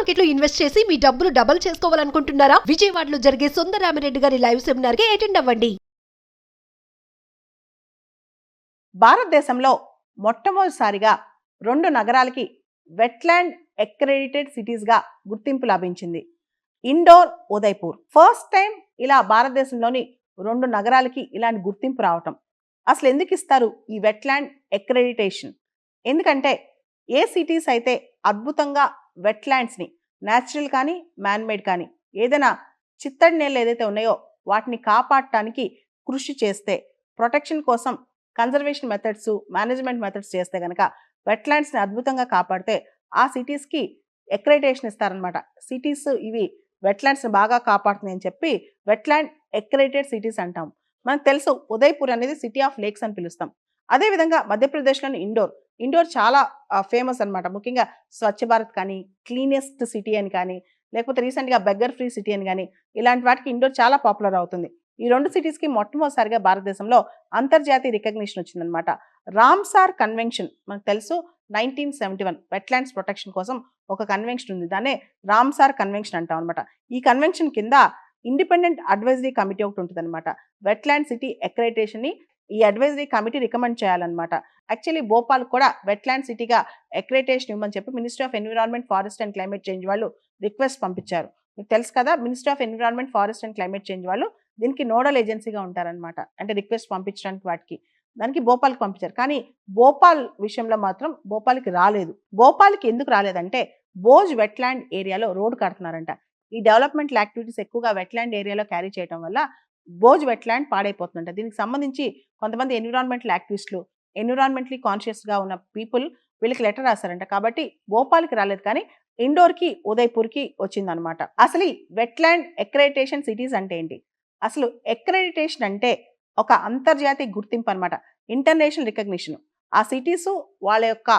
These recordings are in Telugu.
మార్కెట్ లో ఇన్వెస్ట్ చేసి మీ డబ్బులు డబుల్ చేసుకోవాలనుకుంటున్నారా? విజయవాడలో జరిగే సుందరరామిరెడ్డి గారి లైవ్ సెమినార్ కి అటెండ్ అవ్వండి. భారతదేశంలో మొట్టమొదటిసారిగా 2 నగరాలకి వెట్లాండ్ అక్రెడిటెడ్ సిటీస్గా గుర్తింపు లభించింది. ఇండోర్, ఉదయ్పూర్. ఫస్ట్ టైం ఇలా భారతదేశంలోని 2 నగరాలకి ఇలాంటి గుర్తింపు రావటం. అసలు ఎందుకు ఇస్తారు ఈ వెట్లాండ్ అక్రెడిటేషన్? ఎందుకంటే ఏ సిటీస్ అయితే అద్భుతంగా వెట్లాండ్స్ని, న్యాచురల్ కానీ మ్యాన్మేడ్ కానీ, ఏదైనా చిత్తడి నేలలు ఏదైతే ఉన్నాయో వాటిని కాపాడటానికి కృషి చేస్తే, ప్రొటెక్షన్ కోసం కన్జర్వేషన్ మెథడ్స్, మేనేజ్మెంట్ మెథడ్స్ చేస్తే కనుక వెట్లాండ్స్ని అద్భుతంగా కాపాడితే ఆ సిటీస్కి అక్రెడిటేషన్ ఇస్తారనమాట. సిటీస్ ఇవి వెట్లాండ్స్ని బాగా కాపాడుతున్నాయి అని చెప్పి వెట్లాండ్ అక్రెడిటెడ్ సిటీస్ అంటాం. మనకు తెలుసు ఉదయ్పూర్ అనేది సిటీ ఆఫ్ లేక్స్ అని పిలుస్తాం. అదేవిధంగా మధ్యప్రదేశ్లోని ఇండోర్ చాలా ఫేమస్ అనమాట. ముఖ్యంగా స్వచ్ఛ భారత్ కానీ, క్లీనెస్ట్ సిటీ అని కానీ, లేకపోతే రీసెంట్గా బెగ్గర్ ఫ్రీ సిటీ అని కానీ, ఇలాంటి వాటికి ఇండోర్ చాలా పాపులర్ అవుతుంది. ఈ 2 సిటీస్కి మొట్టమొదటిసారిగా భారతదేశంలో అంతర్జాతీయ రికగ్నిషన్ వచ్చిందనమాట. రామ్సార్ కన్వెన్షన్ మనకు తెలుసు 1971 వెట్లాండ్స్ ప్రొటెక్షన్ కోసం ఒక కన్వెన్షన్ ఉంది. దాన్నే రామ్సార్ కన్వెన్షన్ అంటాం అనమాట. ఈ కన్వెన్షన్ కింద ఇండిపెండెంట్ అడ్వైజరీ కమిటీ ఒకటి ఉంటుంది అనమాట. వెట్లాండ్ సిటీ అక్రెడిటేషన్ని ఈ అడ్వైజరీ కమిటీ రికమెండ్ చేయాలన్నమాట. యాక్చువల్లీ భోపాల్ కూడా వెట్లాండ్ సిటీగా అక్రెడిటేషన్ ఇవ్వమని చెప్పి ministry of environment, forest and climate change వాళ్ళు రిక్వెస్ట్ పంపించారు. మీకు తెలుసు కదా, ministry of environment, forest and climate change వాళ్ళు దీనికి నోడల్ ఏజెన్సీగా ఉంటారనమాట. అంటే రిక్వెస్ట్ పంపించడానికి వాటికి దానికి భోపాల్కి పంపించారు. కానీ భోపాల్ విషయంలో మాత్రం భోపాల్కి రాలేదు. భోపాల్కి ఎందుకు రాలేదంటే బోజ్ వెట్లాండ్ ఏరియాలో రోడ్డు కడుతున్నారంట. ఈ డెవలప్మెంట్ యాక్టివిటీస్ ఎక్కువగా వెట్లాండ్ ఏరియాలో క్యారీ చేయడం వల్ల బోజ్ వెట్లాండ్ పాడైపోతుందంట. దీనికి సంబంధించి కొంతమంది ఎన్విరాన్మెంటల్ యాక్టివిస్టులు, ఎన్విరాన్మెంటలీ కాన్షియస్గా ఉన్న పీపుల్ వీళ్ళకి లెటర్ రాశారంట. కాబట్టి భోపాల్కి రాలేదు, కానీ ఇండోర్కి, ఉదయ్పూర్కి వచ్చిందనమాట. అసలు ఈ వెట్లాండ్ అక్రెడిటేషన్ సిటీస్ అంటే ఏంటి? అసలు అక్రెడిటేషన్ అంటే ఒక అంతర్జాతీయ గుర్తింపు అనమాట, ఇంటర్నేషనల్ రికగ్నిషన్. ఆ సిటీసు వాళ్ళ యొక్క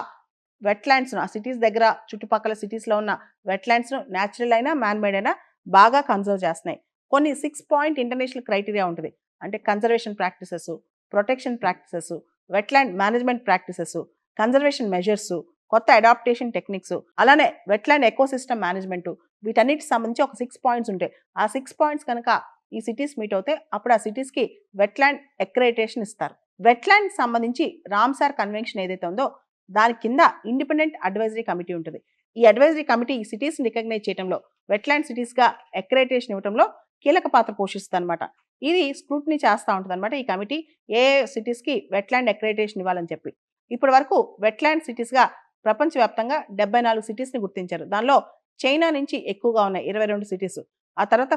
వెట్లాండ్స్ను, ఆ సిటీస్ దగ్గర చుట్టుపక్కల సిటీస్లో ఉన్న వెట్లాండ్స్ను న్యాచురల్ అయినా మ్యాన్మేడ్ అయినా బాగా కన్జర్వ్ చేస్తున్నాయి. కొన్ని 6 పాయింట్ ఇంటర్నేషనల్ క్రైటీరియా ఉంటుంది. అంటే conservation practices, protection practices, wetland management practices, conservation measures, కొత్త అడాప్టేషన్ టెక్నిక్స్, అలానే వెట్లాండ్ ఎకోసిస్టమ్ మేనేజ్మెంట్, వీటన్నిటికి సంబంధించి ఒక 6 పాయింట్స్ ఉంటాయి. ఆ 6 పాయింట్స్ కనుక ఈ సిటీస్ మీట్ అవుతే అప్పుడు ఆ సిటీస్కి వెట్లాండ్ అక్రెడిటేషన్ ఇస్తారు. వెట్లాండ్ సంబంధించి రామ్సార్ కన్వెన్షన్ ఏదైతే ఉందో దాని కింద ఇండిపెండెంట్ అడ్వైజరీ కమిటీ ఉంటుంది. ఈ అడ్వైజరీ కమిటీ ఈ సిటీస్ని రికగ్నైజ్ చేయడంలో, వెట్లాండ్ సిటీస్గా అక్రెడిటేషన్ ఇవ్వడంలో కీలక పాత్ర పోషిస్తుంది అనమాట. ఇది స్క్రూటినీ చేస్తూ ఉంటుంది అనమాట ఈ కమిటీ, ఏ సిటీస్కి వెట్లాండ్ అక్రెడిటేషన్ ఇవ్వాలని చెప్పి. ఇప్పటి వరకు వెట్లాండ్ సిటీస్గా ప్రపంచవ్యాప్తంగా 74 సిటీస్ని గుర్తించారు. దానిలో చైనా నుంచి ఎక్కువగా ఉన్నాయి 22 సిటీస్. ఆ తర్వాత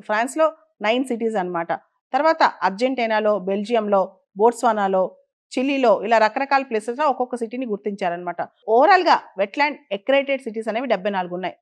ఫ్రాన్స్లో 9 సిటీస్ అనమాట. తర్వాత అర్జెంటీనాలో, బెల్జియంలో, బోట్స్వానాలో, చిలీలో, ఇలా రకరకాల ప్లేసెస్లో ఒక్కొక్క సిటీని గుర్తించారనమాట. ఓవరాల్గా వెట్లాండ్ అక్రెడిటెడ్ సిటీస్ అనేవి 74 ఉన్నాయి.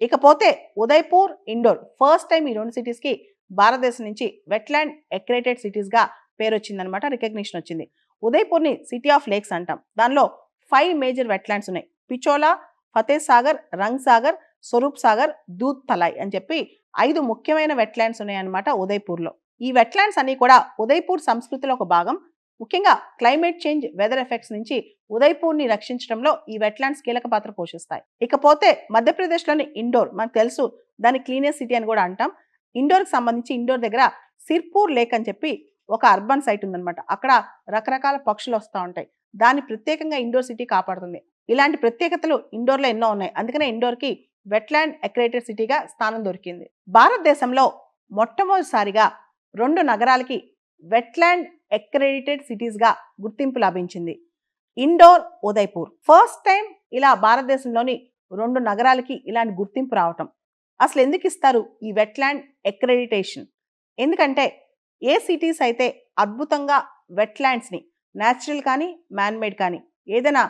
ఇకపోతే ఉదయ్పూర్, ఇండోర్ ఫస్ట్ టైం ఈ 2 సిటీస్కి భారతదేశం నుంచి వెట్లాండ్ అక్రెడిటెడ్ సిటీస్గా పేరు వచ్చిందనమాట, రికగ్నిషన్ వచ్చింది. ఉదయ్పూర్ని సిటీ ఆఫ్ లేక్స్ అంటాం. దానిలో 5 మేజర్ వెట్లాండ్స్ ఉన్నాయి. పిచోలా, ఫతే సాగర్, రంగ్ సాగర్, స్వరూప్ సాగర్, దూద్ తలాయ్ అని చెప్పి 5 ముఖ్యమైన వెట్లాండ్స్ ఉన్నాయన్నమాట ఉదయ్పూర్లో. ఈ వెట్లాండ్స్ అన్ని కూడా ఉదయ్పూర్ సంస్కృతిలో ఒక భాగం. ముఖ్యంగా క్లైమేట్ చేంజ్, వెదర్ ఎఫెక్ట్స్ నుంచి ఉదయ్పూర్ని రక్షించడంలో ఈ వెట్లాండ్స్ కీలక పాత్ర పోషిస్తాయి. ఇకపోతే మధ్యప్రదేశ్లోని ఇండోర్ మనకు తెలుసు, దాని క్లీనెస్ట్ సిటీ అని కూడా అంటాం. ఇండోర్కి సంబంధించి ఇండోర్ దగ్గర సిర్పూర్ లేక్ అని చెప్పి ఒక అర్బన్ సైట్ ఉందన్నమాట. అక్కడ రకరకాల పక్షులు వస్తూ ఉంటాయి. దాన్ని ప్రత్యేకంగా ఇండోర్ సిటీ కాపాడుతుంది. ఇలాంటి ప్రత్యేకతలు ఇండోర్లో ఎన్నో ఉన్నాయి. అందుకనే ఇండోర్కి వెట్లాండ్ అక్రెడిటెడ్ సిటీగా స్థానం దొరికింది. భారతదేశంలో మొట్టమొదటిసారిగా 2 నగరాలకి వెట్లాండ్ అక్రెడిటెడ్ సిటీస్గా గుర్తింపు లభించింది. ఇండోర్, ఉదయ్పూర్. ఫస్ట్ టైం ఇలా భారతదేశంలోని 2 నగరాలకి ఇలాంటి గుర్తింపు రావటం. అసలు ఎందుకు ఇస్తారు ఈ వెట్లాండ్ అక్రెడిటేషన్? ఎందుకంటే ఏ సిటీస్ అయితే అద్భుతంగా వెట్లాండ్స్ని, న్యాచురల్ కానీ మ్యాన్మేడ్ కానీ, ఏదైనా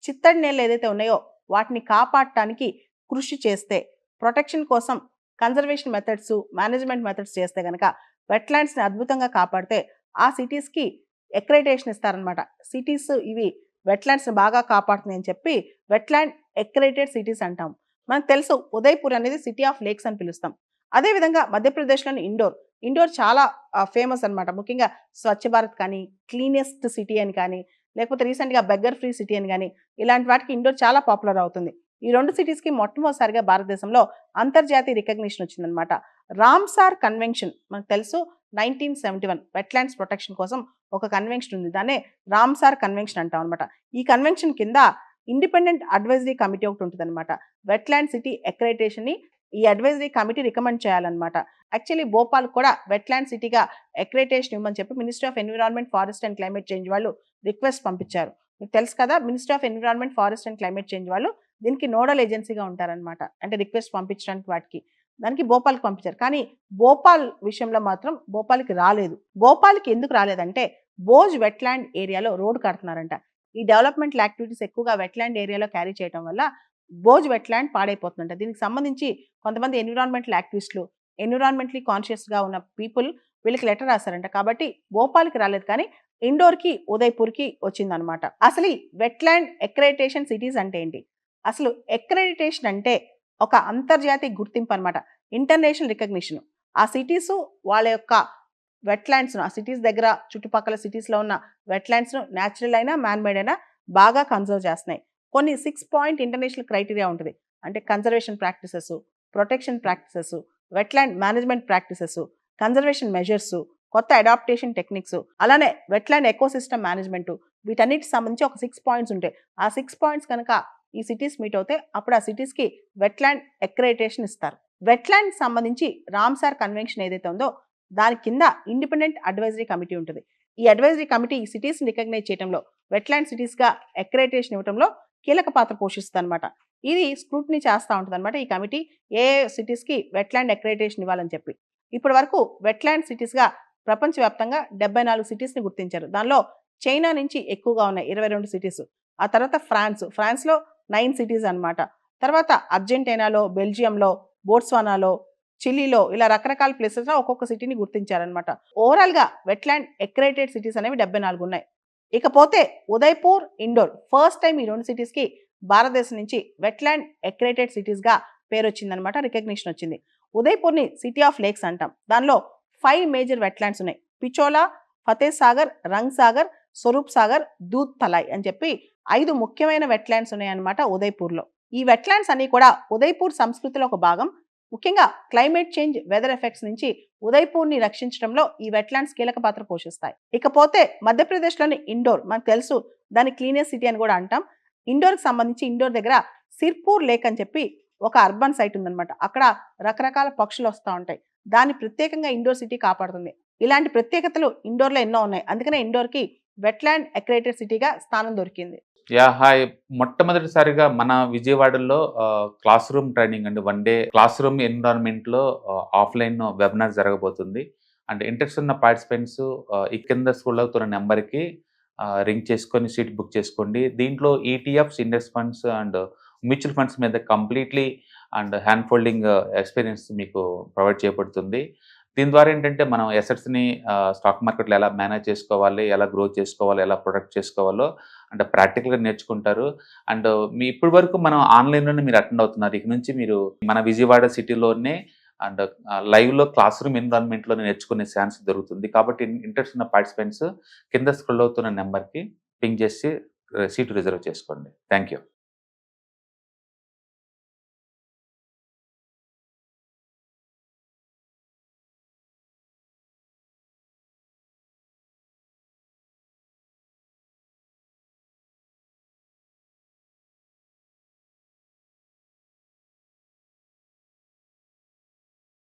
చిత్తడి నేలలు ఏదైతే ఉన్నాయో వాటిని కాపాడటానికి కృషి చేస్తే, ప్రొటెక్షన్ కోసం కన్జర్వేషన్ మెథడ్స్, మేనేజ్మెంట్ మెథడ్స్ చేస్తే కనుక వెట్లాండ్స్ని అద్భుతంగా కాపాడితే ఆ సిటీస్కి అక్రెడిటేషన్ ఇస్తారనమాట. సిటీస్ ఇవి వెట్లాండ్స్ని బాగా కాపాడుతున్నాయి అని చెప్పి వెట్లాండ్ అక్రెడిటెడ్ సిటీస్ అంటాం. మనకు తెలుసు ఉదయ్పూర్ అనేది సిటీ ఆఫ్ లేక్స్ అని పిలుస్తాం. అదేవిధంగా మధ్యప్రదేశ్లోని ఇండోర్ చాలా ఫేమస్ అనమాట. ముఖ్యంగా స్వచ్ఛ భారత్ కానీ, క్లీనెస్ట్ సిటీ అని కానీ, లేకపోతే రీసెంట్గా బెగ్గర్ ఫ్రీ సిటీ అని కానీ, ఇలాంటి వాటికి ఇండోర్ చాలా పాపులర్ అవుతుంది. ఈ 2 సిటీస్కి మొట్టమొదటిసారిగా భారతదేశంలో అంతర్జాతీయ రికగ్నిషన్ వచ్చిందనమాట. రామ్సార్ కన్వెన్షన్ మనకు తెలుసు 1971 వెట్లాండ్స్ ప్రొటెక్షన్ కోసం ఒక కన్వెన్షన్ ఉంది. దాన్నే రామ్సార్ కన్వెన్షన్ అంటాం అనమాట. ఈ కన్వెన్షన్ కింద ఇండిపెండెంట్ అడ్వైజరీ కమిటీ ఒకటి ఉంటుంది అనమాట. వెట్లాండ్ సిటీ అక్రెడిటేషన్ ని ఈ అడ్వైజరీ కమిటీ రికమెండ్ చేయాలన్నమాట. యాక్చువల్లీ భోపాల్ కూడా వెట్లాండ్ సిటీగా అక్రెడిటేషన్ ఇవ్వమని చెప్పి ministry of environment, forest and climate change వాళ్ళు రిక్వెస్ట్ పంపించారు. మీకు తెలుసు కదా, ministry of environment, forest and climate change వాళ్ళు దీనికి నోడల్ ఏజెన్సీగా ఉంటారనమాట. అంటే రిక్వెస్ట్ పంపించడానికి వాటికి దానికి భోపాల్కి పంపించారు. కానీ భోపాల్ విషయంలో మాత్రం భోపాల్కి రాలేదు. భోపాల్కి ఎందుకు రాలేదంటే బోజ్ వెట్లాండ్ ఏరియాలో రోడ్డు కడుతున్నారంట. ఈ డెవలప్మెంట్ యాక్టివిటీస్ ఎక్కువగా వెట్లాండ్ ఏరియాలో క్యారీ చేయడం వల్ల బోజ్ వెట్లాండ్ పాడైపోతుందంట. దీనికి సంబంధించి కొంతమంది ఎన్విరాన్మెంటల్ యాక్టివిస్టులు, ఎన్విరాన్మెంటలీ కాన్షియస్గా ఉన్న పీపుల్ వీళ్ళకి లెటర్ రాశారంట. కాబట్టి భోపాల్కి రాలేదు, కానీ ఇండోర్కి, ఉదయ్పూర్కి వచ్చిందనమాట. అసలు ఈ వెట్లాండ్ అక్రెడిటేషన్ సిటీస్ అంటే ఏంటి? అసలు అక్రెడిటేషన్ అంటే ఒక అంతర్జాతీయ గుర్తింపు అనమాట, ఇంటర్నేషనల్ రికగ్నిషన్. ఆ సిటీస్ వాళ్ళ యొక్క వెట్లాండ్స్ను, ఆ సిటీస్ దగ్గర చుట్టుపక్కల సిటీస్లో ఉన్న వెట్లాండ్స్ను న్యాచురల్ అయినా మ్యాన్ మేడ్ అయినా బాగా కన్సర్వ్ చేస్తున్నాయి. కొన్ని 6 పాయింట్ ఇంటర్నేషనల్ క్రైటీరియా ఉంటుంది. అంటే conservation practices, protection practices, wetland management practices, conservation measures, కొత్త అడాప్టేషన్ టెక్నిక్స్, అలానే వెట్లాండ్ ఎకోసిస్టమ్ మేనేజ్మెంట్, వీటన్నిటికి సంబంధించి ఒక 6 పాయింట్స్ ఉంటాయి. ఆ 6 పాయింట్స్ కనుక ఈ సిటీస్ మీట్ అవుతే అప్పుడు ఆ సిటీస్కి వెట్లాండ్ అక్రెడిటేషన్ ఇస్తారు. వెట్లాండ్ సంబంధించి రామ్సార్ కన్వెన్షన్ ఏదైతే ఉందో దాని కింద ఇండిపెండెంట్ అడ్వైజరీ కమిటీ ఉంటుంది. ఈ అడ్వైజరీ కమిటీ ఈ సిటీస్ రికగ్నైజ్ చేయడంలో, వెట్లాండ్ సిటీస్గా అక్రెడిటేషన్ ఇవ్వడంలో కీలక పాత్ర పోషిస్తుంది అనమాట. ఇది స్క్రూటినీ చేస్తూ ఉంటుంది అనమాట ఈ కమిటీ, ఏ సిటీస్కి వెట్లాండ్ అక్రెడిటేషన్ ఇవ్వాలని చెప్పి. ఇప్పటి వరకు వెట్లాండ్ సిటీస్గా ప్రపంచవ్యాప్తంగా 74 సిటీస్ని గుర్తించారు. దానిలో చైనా నుంచి ఎక్కువగా ఉన్నాయి 22 సిటీస్. ఆ తర్వాత ఫ్రాన్స్లో 9 సిటీస్ అనమాట. తర్వాత అర్జెంటీనాలో, బెల్జియంలో, బోట్స్వానాలో, చిలీలో ఇలా రకరకాల ప్లేసెస్లో ఒక్కొక్క సిటీని గుర్తించారనమాట. ఓవరాల్గా వెట్లాండ్ అక్రెడిటెడ్ సిటీస్ అనేవి 74 ఉన్నాయి. ఇకపోతే ఉదయ్పూర్, ఇండోర్ ఫస్ట్ టైం ఈ 2 సిటీస్కి భారతదేశం నుంచి వెట్లాండ్ అక్రెడిటెడ్ సిటీస్గా పేరు వచ్చిందనమాట, రికగ్నిషన్ వచ్చింది. ఉదయ్పూర్ని సిటీ ఆఫ్ లేక్స్ అంటాం. దానిలో 5 మేజర్ వెట్లాండ్స్ ఉన్నాయి. పిచోలా, ఫతే సాగర్, రంగ్ సాగర్, స్వరూప్ సాగర్, దూద్ తలాయ్ అని చెప్పి 5 ముఖ్యమైన వెట్లాండ్స్ ఉన్నాయన్నమాట ఉదయ్పూర్లో. ఈ వెట్లాండ్స్ అన్ని కూడా ఉదయ్పూర్ సంస్కృతిలో ఒక భాగం. ముఖ్యంగా క్లైమేట్ చేంజ్, వెదర్ ఎఫెక్ట్స్ నుంచి ఉదయ్పూర్ని రక్షించడంలో ఈ వెట్లాండ్స్ కీలక పాత్ర పోషిస్తాయి. ఇకపోతే మధ్యప్రదేశ్లోని ఇండోర్ మనకు తెలుసు, దాని క్లీనెస్ట్ సిటీ అని కూడా అంటాం. ఇండోర్కి సంబంధించి ఇండోర్ దగ్గర సిర్పూర్ లేక్ అని చెప్పి ఒక అర్బన్ సైట్ ఉందన్నమాట. అక్కడ రకరకాల పక్షులు వస్తూ ఉంటాయి. దాన్ని ప్రత్యేకంగా ఇండోర్ సిటీ కాపాడుతుంది. ఇలాంటి ప్రత్యేకతలు ఇండోర్లో ఎన్నో ఉన్నాయి. అందుకనే ఇండోర్కి వెట్లాండ్ అక్రెడిటెడ్ సిటీగా స్థానం దొరికింది. హాయ్. మొట్టమొదటిసారిగా మన విజయవాడలో క్లాస్ రూమ్ ట్రైనింగ్ అండి, 1 డే క్లాస్ రూమ్ ఎన్విరాన్మెంట్లో ఆఫ్లైన్ వెబినార్ జరగబోతుంది. అండ్ ఇంట్రెస్ట్ ఉన్న పార్టిసిపెంట్స్ ఈ కింద స్కూల్లో అవుతున్న నెంబర్కి రింగ్ చేసుకొని సీట్ బుక్ చేసుకోండి. దీంట్లో ETFs, index funds and mutual funds మీద completely and hand holding experience మీకు ప్రొవైడ్ చేయబడుతుంది. దీని ద్వారా ఏంటంటే మనం ఎసెట్స్ని స్టాక్ మార్కెట్లో ఎలా మేనేజ్ చేసుకోవాలి, ఎలా గ్రో చేసుకోవాలి, ఎలా ప్రొటెక్ట్ చేసుకోవాలో అంటే ప్రాక్టికల్గా నేర్చుకుంటారు. అండ్ మీ ఇప్పటి వరకు మనం ఆన్లైన్లోనే మీరు అటెండ్ అవుతున్నారు. ఇక నుంచి మీరు మన విజయవాడ సిటీలోనే అండ్ లైవ్లో క్లాస్ రూమ్ ఎన్విరాన్మెంట్లో నేర్చుకునే ఛాన్స్ దొరుకుతుంది. కాబట్టి ఇంట్రెస్ట్ ఉన్న పార్టిసిపెంట్స్ కింద స్క్రోల్ అవుతున్న నెంబర్కి పింగ్ చేసి సీటు రిజర్వ్ చేసుకోండి. Thank you.